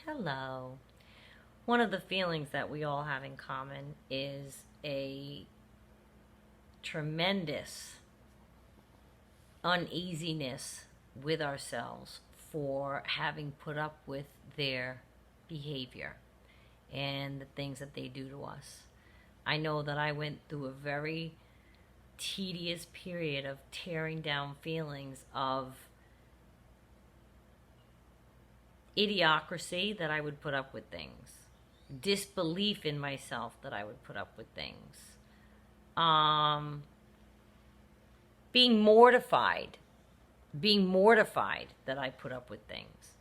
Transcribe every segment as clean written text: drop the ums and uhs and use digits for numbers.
Hello. One of the feelings that we all have in common is a tremendous uneasiness with ourselves for having put up with their behavior and the things that they do to us. I know that I went through a very tedious period of tearing down feelings of idiocracy that I would put up with things, disbelief in myself that I would put up with things, being mortified that I put up with things.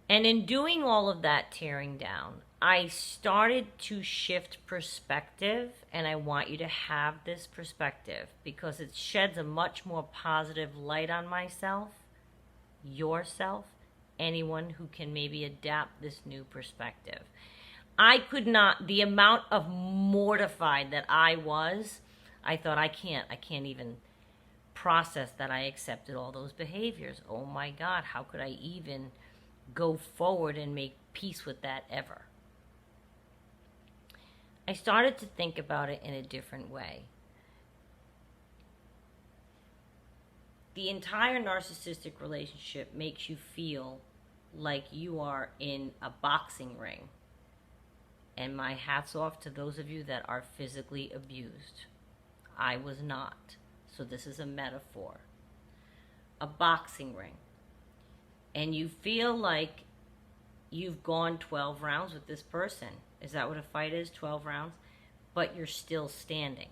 And in doing all of that tearing down, I started to shift perspective, and I want you to have this perspective because it sheds a much more positive light on myself, yourself, anyone who can maybe adapt this new perspective. I could not, the amount of mortified that I was, I thought I can't even process that I accepted all those behaviors. Oh my God, how could I even go forward and make peace with that ever? I started to think about it in a different way. The entire narcissistic relationship makes you feel like you are in a boxing ring. And my hat's off to those of you that are physically abused. I was not. So this is a metaphor. A boxing ring. And you feel like you've gone 12 rounds with this person. Is that what a fight is? 12 rounds? But you're still standing.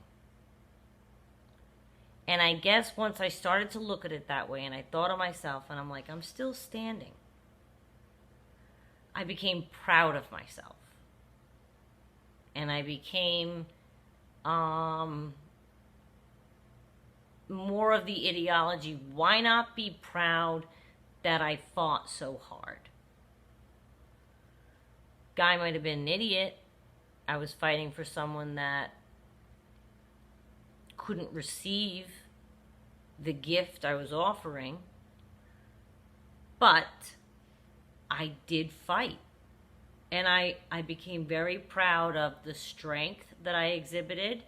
And I guess once I started to look at it that way and I thought of myself and I'm like, I'm still standing, I became proud of myself. And I became more of the ideology, why not be proud that I fought so hard? Guy might have been an idiot. I was fighting for someone that couldn't receive the gift I was offering, but I did fight. And I became very proud of the strength that I exhibited,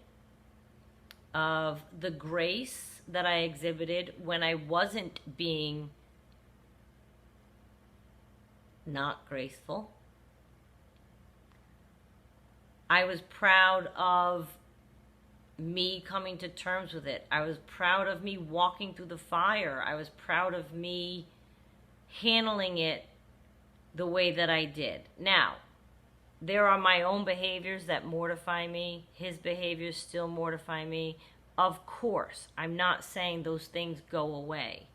of the grace that I exhibited when I wasn't being not graceful. I was proud of me coming to terms with it. I was proud of me walking through the fire. I was proud of me handling it the way that I did. Now, there are my own behaviors that mortify me. His behaviors still mortify me. Of course, I'm not saying those things go away.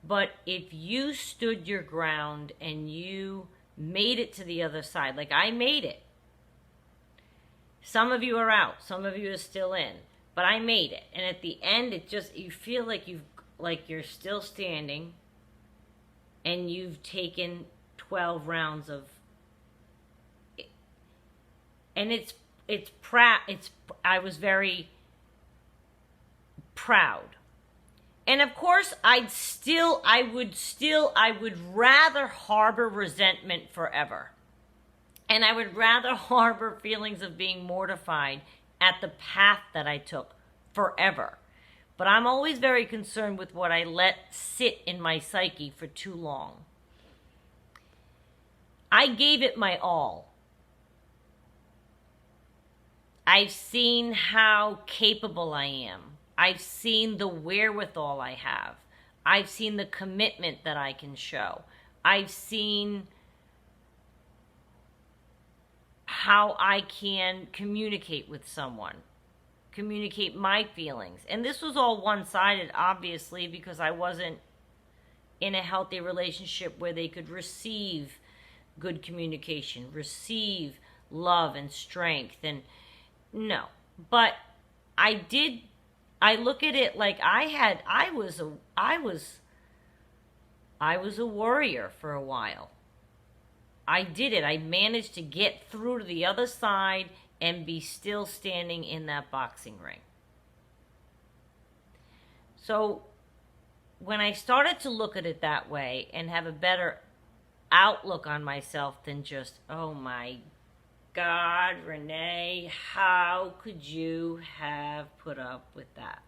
But if you stood your ground and you made it to the other side, like I made it. Some of you are out, some of you are still in, but I made it. And at the end, it just, you feel like you're still standing and you've taken 12 rounds of, and I was very proud. And of course, I would rather harbor resentment forever. And I would rather harbor feelings of being mortified at the path that I took forever. But I'm always very concerned with what I let sit in my psyche for too long. I gave it my all. I've seen how capable I am. I've seen the wherewithal I have. I've seen the commitment that I can show. I've seen how I can communicate with someone, communicate my feelings. And this was all one-sided, obviously, because I wasn't in a healthy relationship where they could receive good communication, receive love and strength. And no, but I look at it like I was a warrior for a while. I did it. I managed to get through to the other side and be still standing in that boxing ring. So when I started to look at it that way and have a better outlook on myself than just, oh my God, Renee, how could you have put up with that?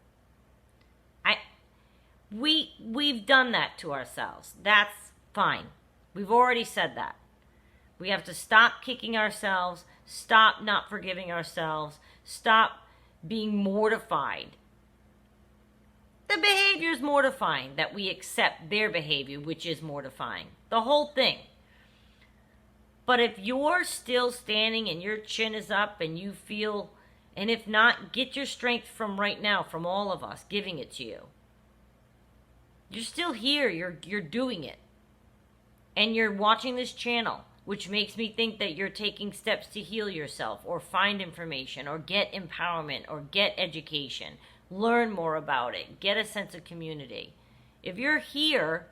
We've done that to ourselves. That's fine. We've already said that. We have to stop kicking ourselves, stop not forgiving ourselves, stop being mortified. The behavior is mortifying, that we accept their behavior, which is mortifying. The whole thing. But if you're still standing and your chin is up and you feel, and if not, get your strength from right now, from all of us, giving it to you. You're still here, you're doing it. And you're watching this channel, which makes me think that you're taking steps to heal yourself or find information or get empowerment or get education. Learn more about it. Get a sense of community. If you're here,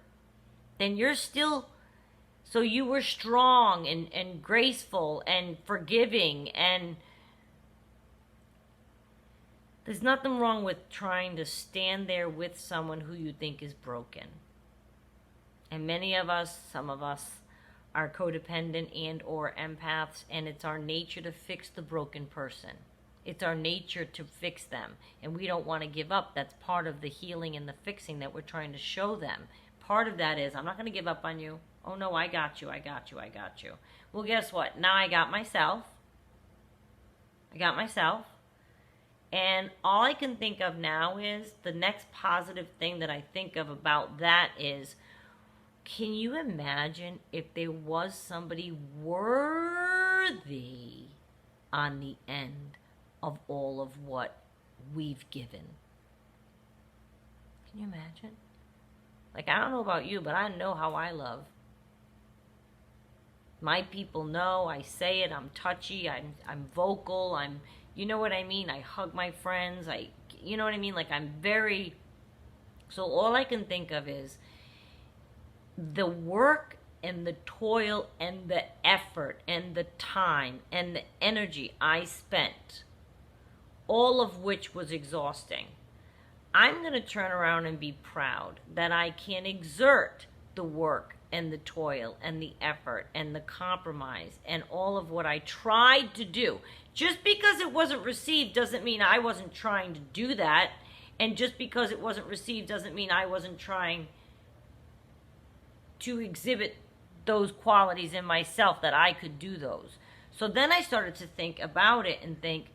then you're still, so you were strong and graceful and forgiving, and there's nothing wrong with trying to stand there with someone who you think is broken. And many of us, some of us, are codependent and or empaths, and it's our nature to fix the broken person. It's our nature to fix them, and we don't want to give up. That's part of the healing and the fixing that we're trying to show them. Part of that is, I'm not going to give up on you. Oh no, I got you, I got you, I got you. Well, guess what? Now I got myself. And all I can think of now is, the next positive thing that I think of about that is, can you imagine if there was somebody worthy on the end of all of what we've given? Can you imagine? Like, I don't know about you, but I know how I love. My people know, I say it, I'm touchy, I'm vocal, you know what I mean? I hug my friends, you know what I mean? Like, I'm very, so all I can think of is the work and the toil and the effort and the time and the energy I spent, all of which was exhausting. I'm going to turn around and be proud that I can exert the work and the toil and the effort and the compromise and all of what I tried to do. Just because it wasn't received doesn't mean I wasn't trying to do that. And just because it wasn't received doesn't mean I wasn't trying to exhibit those qualities in myself, that I could do those. So then I started to think about it and think,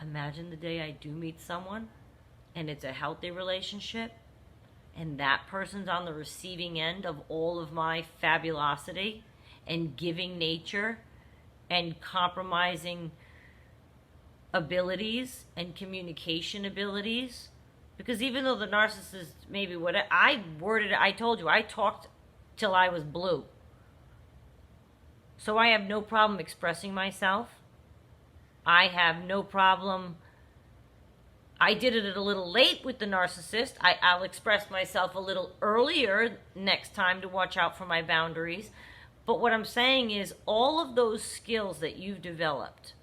imagine the day I do meet someone and it's a healthy relationship and that person's on the receiving end of all of my fabulosity and giving nature and compromising abilities and communication abilities. Because even though the narcissist, maybe what I told you, I talked till I was blue. So I have no problem expressing myself. I have no problem. I did it a little late with the narcissist. I'll express myself a little earlier next time to watch out for my boundaries. But what I'm saying is, all of those skills that you've developed,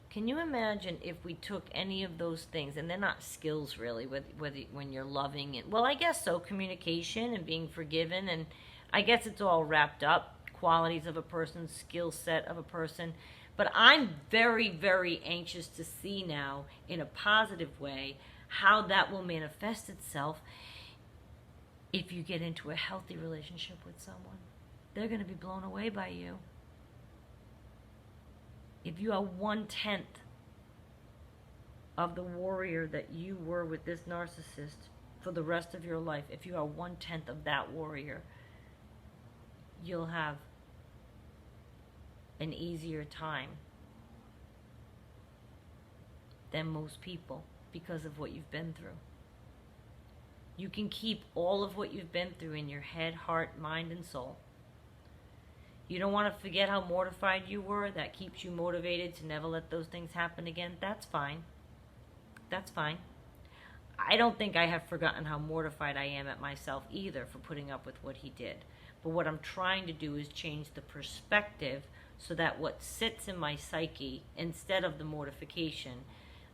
can you imagine if we took any of those things, and they're not skills really, whether when you're loving it, well, I guess so, communication and being forgiven, and I guess it's all wrapped up, qualities of a person, skill set of a person. But I'm very, very anxious to see now, in a positive way, how that will manifest itself if you get into a healthy relationship with someone. They're going to be blown away by you. If you are 1/10 of the warrior that you were with this narcissist for the rest of your life, if you are 1/10 of that warrior, you'll have an easier time than most people because of what you've been through. You can keep all of what you've been through in your head, heart, mind, and soul. You don't want to forget how mortified you were. That keeps you motivated to never let those things happen again. That's fine. That's fine. I don't think I have forgotten how mortified I am at myself either for putting up with what he did. But what I'm trying to do is change the perspective so that what sits in my psyche, instead of the mortification,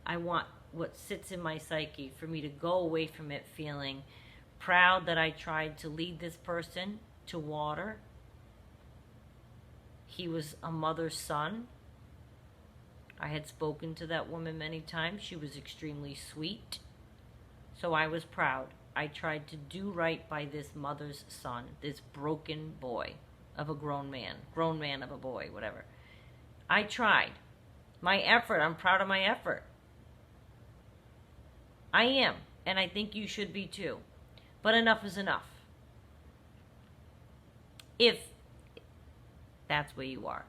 I want what sits in my psyche for me to go away from it feeling proud that I tried to lead this person to water. He was a mother's son. I had spoken to that woman many times. She was extremely sweet. So I was proud. I tried to do right by this mother's son, this broken boy of a grown man of a boy, whatever. I tried. My effort, I'm proud of my effort. I am, and I think you should be too. But enough is enough. If that's where you are.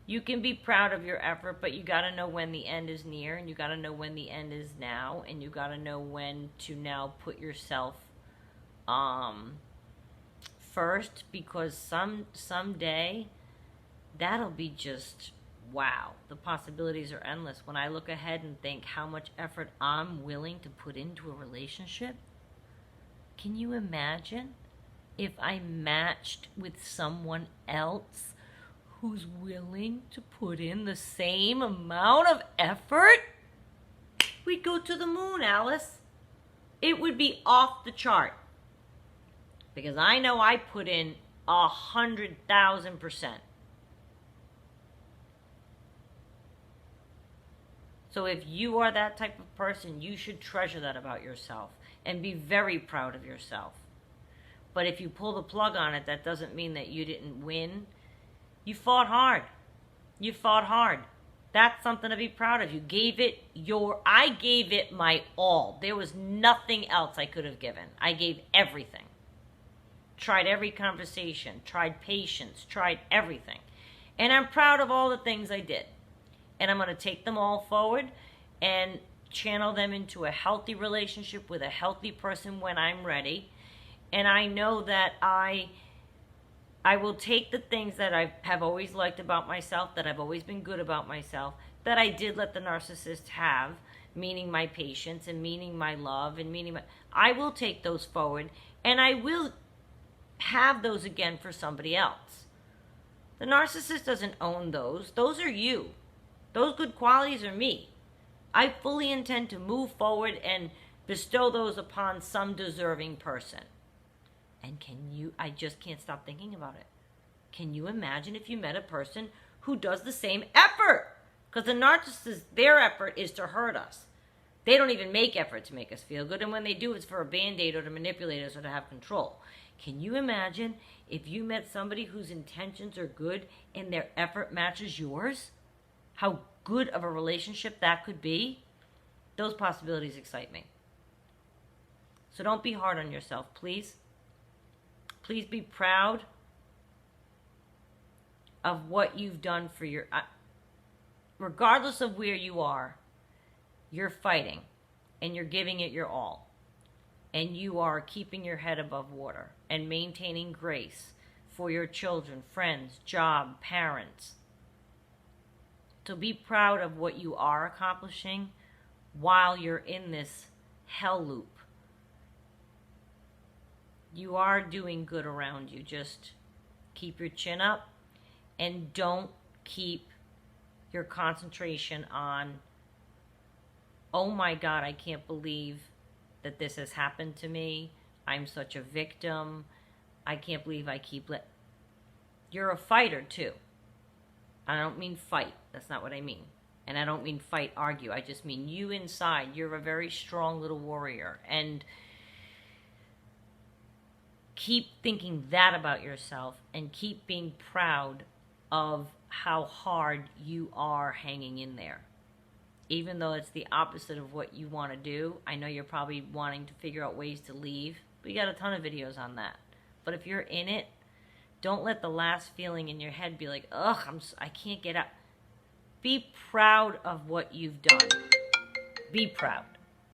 You can be proud of your effort, but you got to know when the end is near, and you got to know when the end is now, and you got to know when to now put yourself first, because someday that'll be just wow. The possibilities are endless. When I look ahead and think how much effort I'm willing to put into a relationship, can you imagine if I matched with someone else who's willing to put in the same amount of effort? We'd go to the moon, Alice. It would be off the chart. Because I know I put in 100,000%. So if you are that type of person, you should treasure that about yourself and be very proud of yourself. But if you pull the plug on it, that doesn't mean that you didn't win. You fought hard. You fought hard. That's something to be proud of. You gave it I gave it my all. There was nothing else I could have given. I gave everything. Tried every conversation, tried patience, tried everything. And I'm proud of all the things I did. And I'm going to take them all forward and channel them into a healthy relationship with a healthy person when I'm ready. And I know that I will take the things that I have always liked about myself, that I've always been good about myself, that I did let the narcissist have, meaning my patience and meaning my love and meaning I will take those forward, and I will have those again for somebody else. The narcissist doesn't own those. Those are you. Those good qualities are me. I fully intend to move forward and bestow those upon some deserving person. And I just can't stop thinking about it. Can you imagine if you met a person who does the same effort? Because the narcissist, their effort is to hurt us. They don't even make effort to make us feel good. And when they do, it's for a band-aid or to manipulate us or to have control. Can you imagine if you met somebody whose intentions are good and their effort matches yours? How good of a relationship that could be? Those possibilities excite me. So don't be hard on yourself, please. Please be proud of what you've done for your... regardless of where you are, you're fighting and you're giving it your all. And you are keeping your head above water and maintaining grace for your children, friends, job, parents. So be proud of what you are accomplishing while you're in this hell loop. You are doing good around you. Just keep your chin up and don't keep your concentration on, oh my God, I can't believe that this has happened to me. I'm such a victim. I can't believe I keep You're a fighter too. I don't mean fight. That's not what I mean. And I don't mean fight, argue. I just mean you inside. You're a very strong little warrior. And keep thinking that about yourself and keep being proud of how hard you are hanging in there. Even though it's the opposite of what you want to do. I know you're probably wanting to figure out ways to leave. We got a ton of videos on that. But if you're in it, don't let the last feeling in your head be like, ugh, I can't get out. Be proud of what you've done. Be proud.